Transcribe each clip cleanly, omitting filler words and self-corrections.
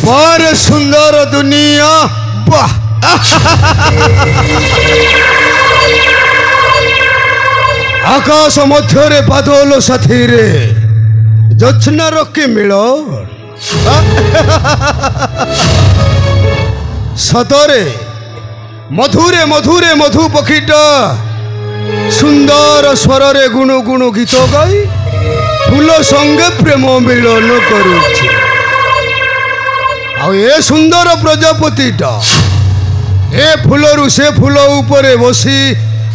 पर सुंदर दुनिया वाह आकाश मध्य बादल साथी रे जोत्स्ना रखी मिल सतरे मधुरे मधुरे मधु पक्षीटा सुंदर स्वर रे गुणु गुणु गीत गाई फूल संगे प्रेम मिलन करुछि ए सुंदर प्रजापतिटा ए फूलरू से फूल उपरे बसी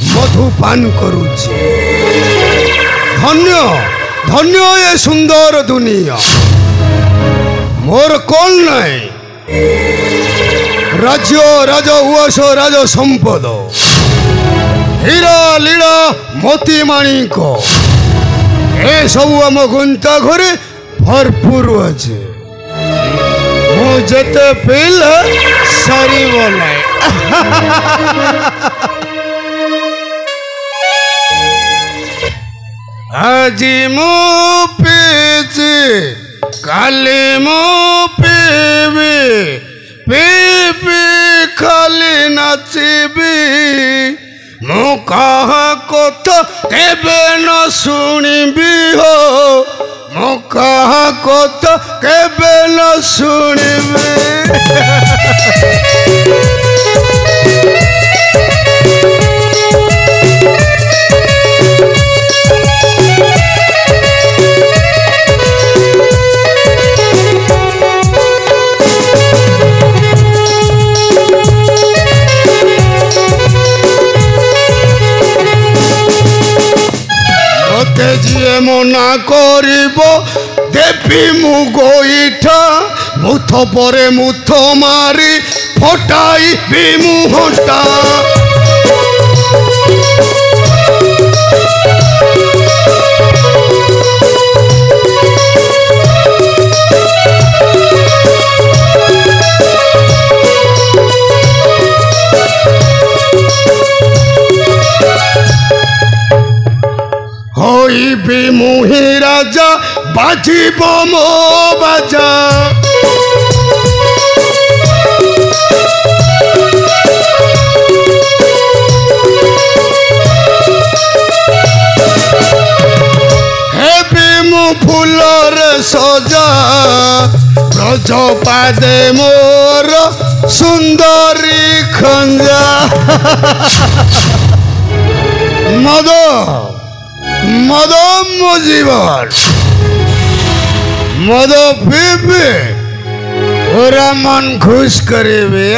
मधु पान करुछि धन्य धन्य ए सुंदर दुनिया मोर कौन नहीं राज्य राज उआस राज संपद हीरा लीला मोती माणिक ए सब आम गुंता घरे भरपूर अच्छे मुझे पिल सरी बोला आज मु पीछे काली मु पीबी पी खाली नाचबी मु कहा कथा केबे न शुणबी हो मु कहा कथा केबे न शुणबी जी मना करिब देवी मु गोईठा मुथ परे मुथ मारी फटाई भी मुहटा भी मुही राजा बाजीब मो बाजा हे भी मु फूलर सजा ब्रज पादे मोर सुंदरी खंजा मद मद मो जीवन मद पीबे पूरा मन खुश करेबे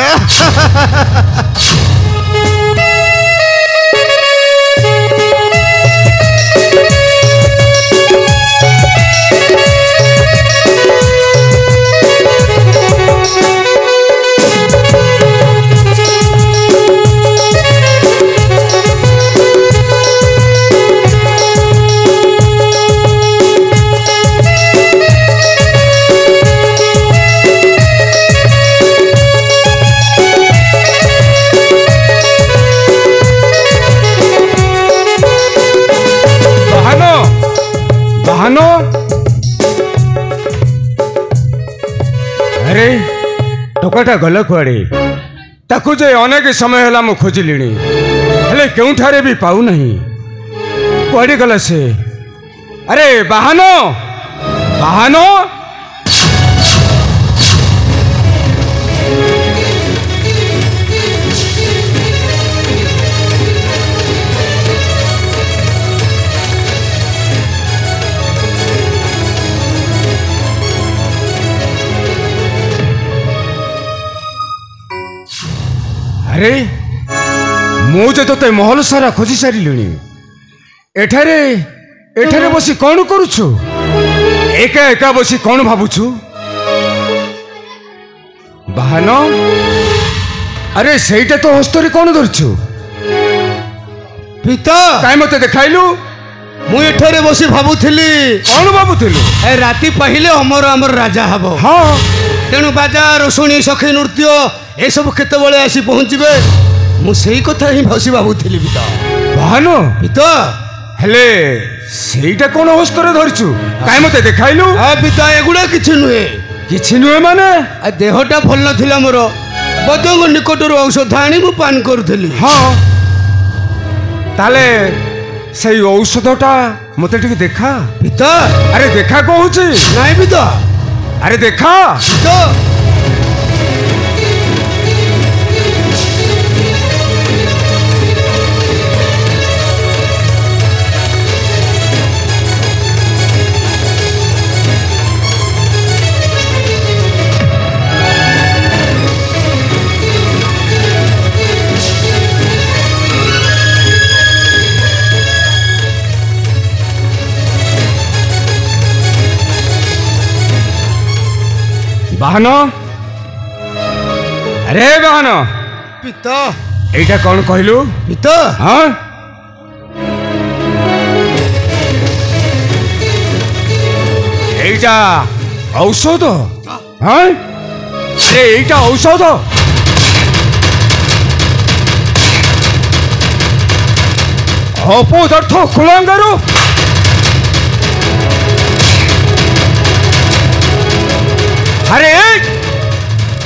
अरे टोकाटा गल कुआड़े ताकू जे अनेक समय है मु खोजिली हेले केउठारे भी पाऊ नहीं कुआड़े गला से अरे बाहनो बाहनो अरे मुझे तो महल सारा खोजी सारे एठारे एठारे बसी कौन करुछु एका एका बसी कौन भावुछु बाहनो अरे सेटा तो हस्तरे कौन धरछु पिता काई मते देखाइलु मु एठारे बसी भाबुथिली कौन भाबुथिलु ए राती पहिले अमर अमर राजा हबो हाँ तेणु बाजा रोषणी सखी नृत्य ए सब केतबेले आसी पहुँचबे मु सेही कथा ही भसी भाबुथिली पिता बाहनो पिता हेले सेटा कौन हस्तरे धरछु काई मते देखाइलु आ पिता एगुडा किछि नुहे କିଛି ନୁହେଁ ମାନେ ଦେହଟା ଭଲ ନଥିଲା ମୋର ବୈଦ୍ୟଙ୍କ ନିକଟରୁ ଔଷଧ ଆଣି ମୁଁ ପାନ କରୁଥିଲି। ହଁ ତାହେଲେ ସେଇ ଔଷଧଟା ମତେ ଟିକେ ଦେଖା। ପିତ ଆରେ ଦେଖା କହୁଛି। ନାଇଁ ପିତ, ଆରେ ଦେଖା। ପିତ ବାହନ, ଆରେ ବାହନ, ପିତ এইটা କଣ କହିଲୁ? ପିତ ହଁ এইটা ଔଷଧ? ହଁ ଆରେ এইটা ଔଷଧ? অপদার্থ কুলাঙ্গারু। আরে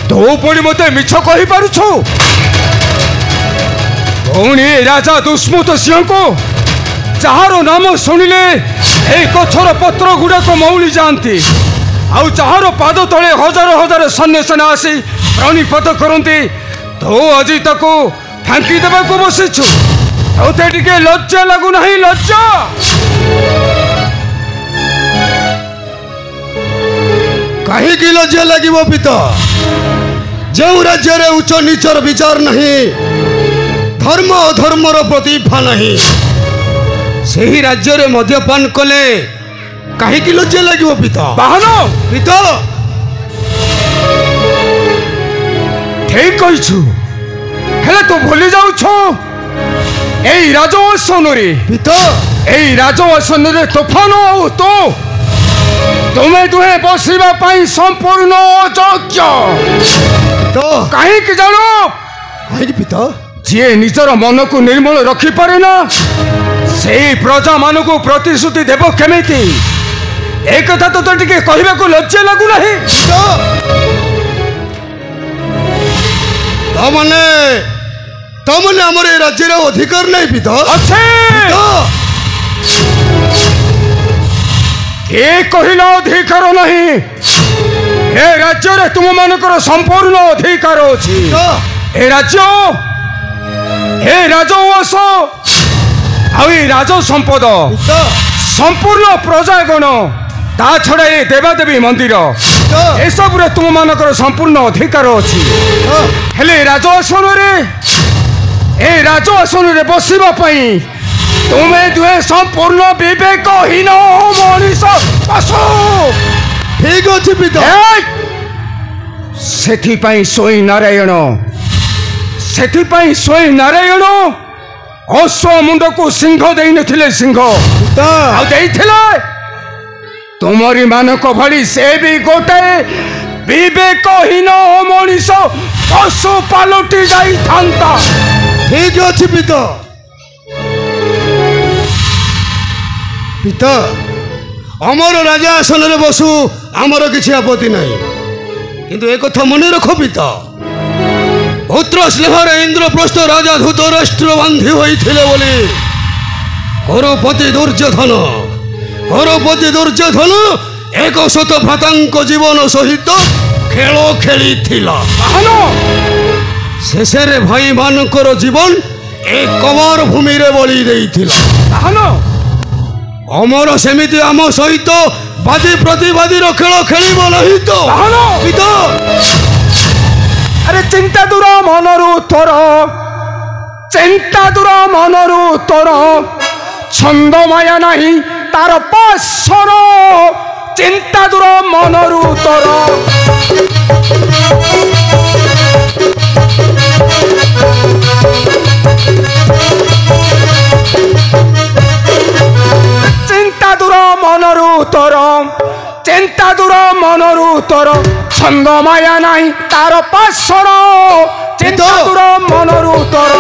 তু পুଣି মতে মিছ কহিপাରୁଛୁ? ପୁଣି ରାଜା ଦୁଷ୍ମନ୍ତ ସିଂହଙ୍କୁ ଯାହାର ନାମ ଶୁଣିଲେ এই ଗଛର ପତ୍ର ଗୁଡାକ ମଉଳି ଯାଆନ୍ତି, ଆଉ ଯାହାର ପାଦ ତଳେ ହଜାର ହଜାର ସୈନ୍ୟସେନା ଆସି ପ୍ରଣିପାତ କରନ୍ତି, ତୁ ଆଜି ତାକୁ ଫାଙ୍କି ଦେବାକୁ ବସିଛୁ। ତୋତେ ଟିକେ ଲଜ୍ଜା ଲାଗୁନାହିଁ? ଲଜ୍ଜା? କାହିଁକି ଲଜ୍ଜା ଲାଗିବ ପିତ? ଯେଉଁ ରାଜ୍ୟରେ ଉଚ୍ଚ ନିଚର ବିଚାର ନାହିଁ, ଧର୍ମ ଅଧର୍ମର ପ୍ରତିଭା ନାହିଁ, ସେହି ରାଜ୍ୟରେ ମଦ୍ୟପାନ କଲେ କାହିଁକି ଲଜ୍ଜା ଲାଗିବ ପିତ? ବାହନ, ପିତ ଠିକ କହିଛୁ, ହେଲେ ତୁ ଭୁଲି ଯାଉଛୁ এই রাজআসନରେ পিত এই রাজআসନରେ তোফাନ ଆଉ ତୁ ତୁମେ ଦୁହେଁ ବସିବା ପାଇଁ ସମ୍ପୂର୍ଣ୍ଣ ଅଯୋଗ୍ୟ। ତ କାହିଁକି ଜାଣୁ? କାହିଁକି ପିତ? ଯିଏ ନିଜର ମନକୁ ନିର୍ମଳ ରଖିପାରେ ନା, ସେଇ ପ୍ରଜାମାନଙ୍କୁ ପ୍ରତିଶ୍ରୁତି ଦେବ କେମିତି? ଏ କଥା ତୋତେ ଟିକେ କହିବାକୁ ଲଜ୍ଜା ଲାଗୁନାହିଁ? ତମନେ ଆମର ଏ ରାଜ୍ୟରେ ଅଧିକାର ନାହିଁ ପିତ? ଅଛି। କିଏ କହିଲା ଅଧିକାର ନାହିଁ? ଏ ରାଜ୍ୟରେ ତୁମମାନଙ୍କର ସମ୍ପୂର୍ଣ୍ଣ ଅଧିକାର ଅଛି। ଏ ରାଜ୍ୟ, ଏ ରାଜଉଆସ ଆଉ ଏ ରାଜ ସମ୍ପଦ ସମ୍ପୂର୍ଣ୍ଣ ପ୍ରଜାଗଣ, ତା ଛଡ଼ା ଏ ଦେବାଦେବୀ ମନ୍ଦିର, ଏସବୁରେ ତୁମମାନଙ୍କର ସମ୍ପୂର୍ଣ୍ଣ ଅଧିକାର ଅଛି। ହେଲେ ଏ ରାଜଆସନରେ ବସିବା ପାଇଁ ତୁମେ ଦୁହେଁ ସମ୍ପୂର୍ଣ୍ଣ ବିବେକହୀନ ମଣିଷ ପଶୁ। ଠିକ ଅଛି ପିତ। ସେଥିପାଇଁ ସ୍ୱୟଂ ନାରାୟଣ ଅଶ୍ୱ ମୁଣ୍ଡକୁ ସିଂହ ଦେଇନଥିଲେ? ସିଂହ ଆଉ ଦେଇଥିଲେ? ତୁମରି ମାନଙ୍କ ଭଳି ସେ ବି ଗୋଟାଏ ବିବେକହୀନ ମଣିଷ ପଶୁ ପାଲଟି ଯାଇଥାନ୍ତା। ଠିକ ଅଛି ପିତ। ପିତ ଆମର ରାଜା ଆସନରେ ବସୁ, ଆମର କିଛି ଆପତ୍ତି ନାହିଁ, କିନ୍ତୁ ଏକଥା ମନେ ରଖ ପିତ, ପୁତ୍ର ସ୍ନେହରେ ଇନ୍ଦ୍ରପ୍ରସ୍ଥ ରାଜା ଧୃତରାଷ୍ଟ୍ର ବାନ୍ଧି ହୋଇଥିଲେ ବୋଲି କରପତି ଦୁର୍ଯ୍ୟୋଧନ 100 ଭ୍ରାତାଙ୍କ ଜୀବନ ସହିତ ଖେଳ ଖେଳିଥିଲା। ଶେଷରେ ଭାଇମାନଙ୍କର ଜୀବନ ଏ କବର ଭୂମିରେ ବଳି ଦେଇଥିଲା। ଅମର ସେମିତି ଆମ ସହିତ ବାଦୀ ପ୍ରତିବାଦୀର ଖେଳ ଖେଳିବ ନାହିଁ ତ? ଆରେ ଚିନ୍ତା ଦୂର ମନରୁ ତୋର, ଚିନ୍ତା ଦୂର ମନରୁ ତୋର, ଛନ୍ଦ ମାୟା ନାହିଁ ତାର ପାଶର, ଚିନ୍ତା ଦୂର ମନରୁ ତୋର। চিন্তা দূর মনরু তোর, চিন্তা দূর মনরু তোর, ছন্দ মায়া নাই তার পাশর, চিন্তা দূর মনরু তোর।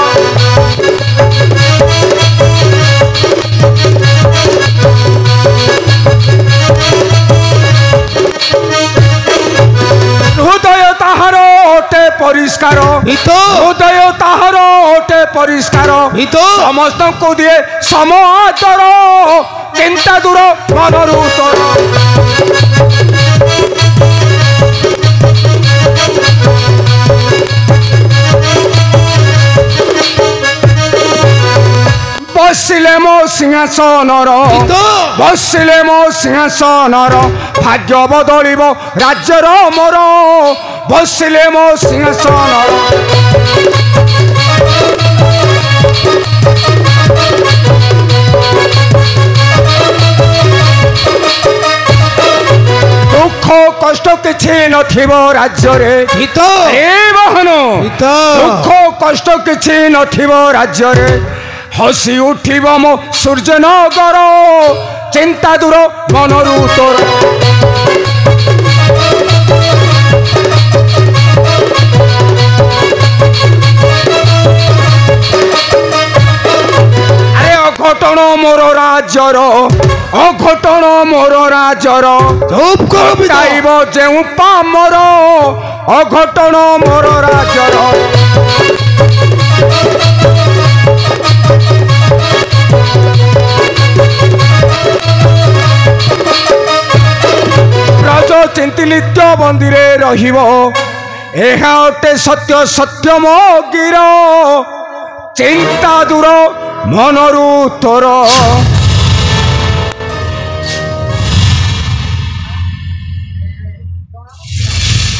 परिष्कार हित हृदय ताहार ओटे परिष्कार हित समस्त को दिए सम आदर चिंता दूर मनरू तोर बसिले मो सिंहासनर बसिले मो सिंहासनर भाग्य बदलिब राज्यर मोर बसिले मो सिंहासनर दुख कष्ट किछि नथिब राज्य रे हित ए बहन हित दुख कष्ट किछि नथिब राज्य रे हसी उठिब मो सूर्यनगर चिंता दूर मनरू तोर अरे अघटन मोर राज्यर अघटन मोर राज्यर चुप करो पिता चाइब जेउ पामर अघटन मोर राज्यर ब्रज चिंतिलित्य बंदिरे रहिब एहा अटे सत्य सत्य मो गिर चिंता दूर मनरू तोर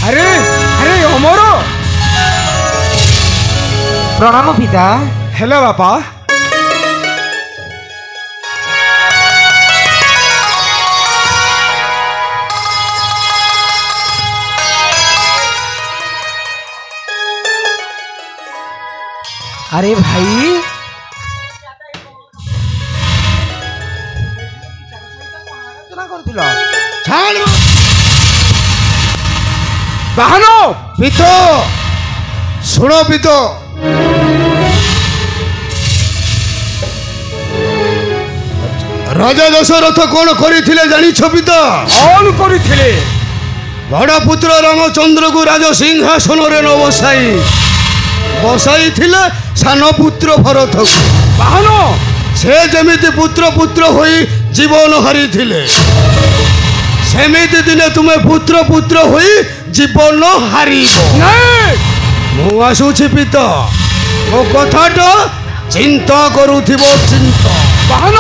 अरे अरे अमर प्रणाम पिता हेलो बापा अरे भाई ଛାଡ଼ ବାହନ ପିତ ଶୁଣ ପିତ ରାଜା ଦଶରଥ କଣ କରିଥିଲେ ଜାଣିଛ ପିତ କଣ କରିଥିଲେ ବଡ଼ ପୁତ୍ର ରାମଚନ୍ଦ୍ରକୁ ରାଜ ସିଂହାସନରେ ନ ବସାଇଥିଲେ ସାନ ପୁତ୍ର ଭରତକୁ ବାହନ ସେ ଯେମିତି ପୁତ୍ର ପୁତ୍ର ହୋଇ ଜୀବନ ହାରିଥିଲେ ସେମିତି ଦିନେ ତୁମେ ପୁତ୍ର ପୁତ୍ର ହୋଇ ଜୀବନ ହାରିବ ନାଇଁ ମୁଁ ଆସୁଛି ପିତ ମୋ କଥାଟା ଚିନ୍ତା କରୁଥିବ ଚିନ୍ତା ବାହନ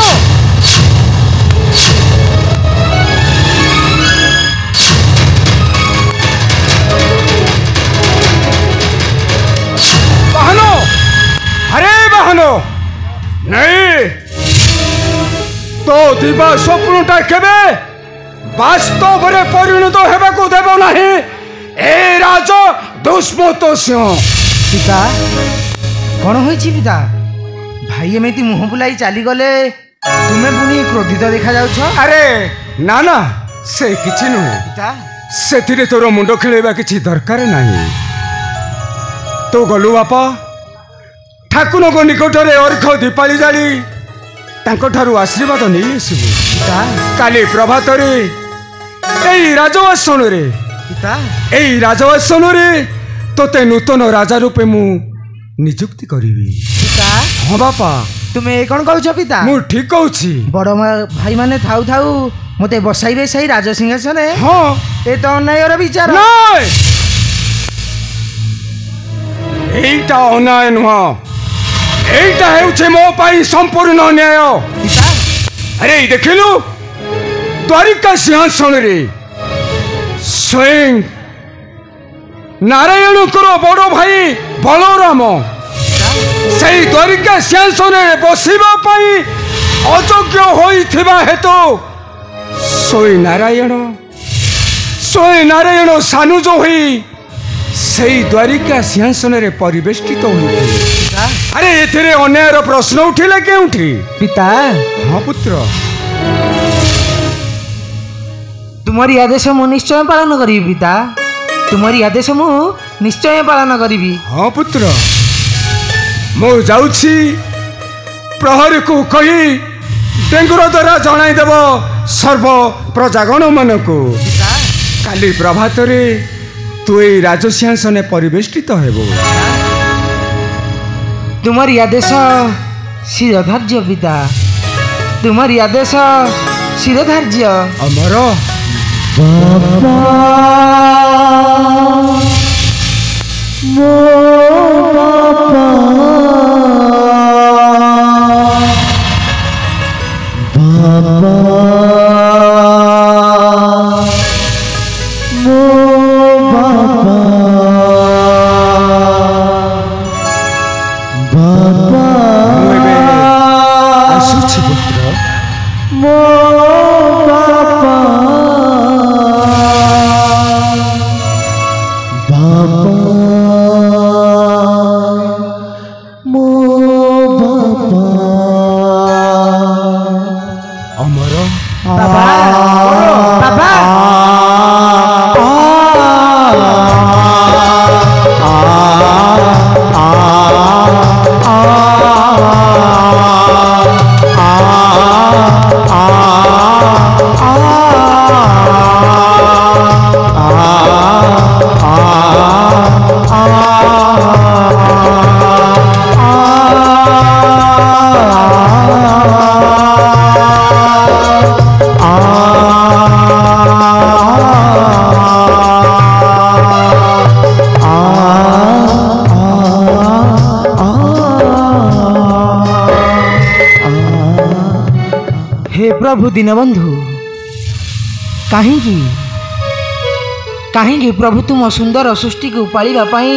ବାହନ ଆରେ ବାହନ ନାଇଁ तो दिवा स्वप्नटा केबे वास्तव रे परिणत हेबाकू देबो नाही ए राज दुष्मत सिंह पिता कौन होइछि पिता भाई एमती मुह बुलाई चली गले तुम्हें पुणी क्रोधित देखा जाउछ अरे ना ना से किछि नुहे पिता सेथिरे तोर मुंड खेलेबा किछि दरकार नाही तो गलु बापा ठाकुर को निकटरे अर्घ दीपाली जाली तांको ठारू आशीर्वाद नहीं आसबु पिता काली प्रभात रे एई राजवासन रे पिता एई राजवासन रे तोते नूतन राजा रूपे मु नियुक्ति करिवि पिता हां बापा तुम्हें कौन कहूछ पिता मु ठीक कहूछि बड़ भाई माने थाउ थाउ मते बसाइबे सही राजसिंहासन हां ए तो अन्यायर विचार नाय एईटा अनाय नुह एईटा हेउछे मो पाई संपूर्ण न्याय पिता अरे देखिलु द्वारिका सिंहासन रे स्वयं नारायण को बड़ भाई बलराम सही द्वारिका सिंहासन रे बसिबा पाई अयोग्य होइथिबा हेतु स्वयं नारायण सानुज होई सही द्वारिका सिंहासन रे परिवेष्टित होइथिले अरे एथिरे अन्यायर प्रश्न उठिले केउठी पिता हाँ पुत्र तुम्हारी आदेश मु निश्चय पालन करी पिता तुम्हारी आदेश मु निश्चय पालन करी हाँ पुत्र मु जाउछि प्रहरी को कही डेंगुर द्वारा जनाई देव सर्व प्रजागण मान को काली प्रभात रे तू ये राजसिंहासन परिवेष्टित हेबो। तुम्हारी आदेश शिरोधार्य पिता, तुम्हारी आदेश शिरोधार्य। अमर आसुछि पुत्र। अमर बाबा बाबा हे प्रभु दीनबंधु, कहीं प्रभु तुम सुंदर सृष्टि को पालिबा पाई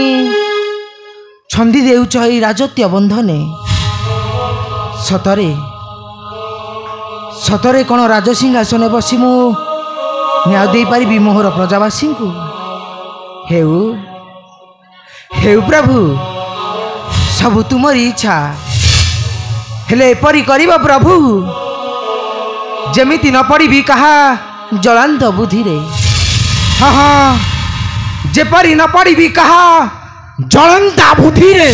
छंदी देउछ ई राजत्य बंधने। सतरे सतरे कौन राजसिंहासन बसी मु न्याय दे पारिबी मोहर प्रजावासी को? हेउ हेउ प्रभु, सबु तुमरी इच्छा, हेले एपरी करिब प्रभु जेमिति न पड़ी कहा जलांत बुद्धि रे। हाँ हाँ, जेपरी न पड़ी कहा जलंता बुद्धि रे।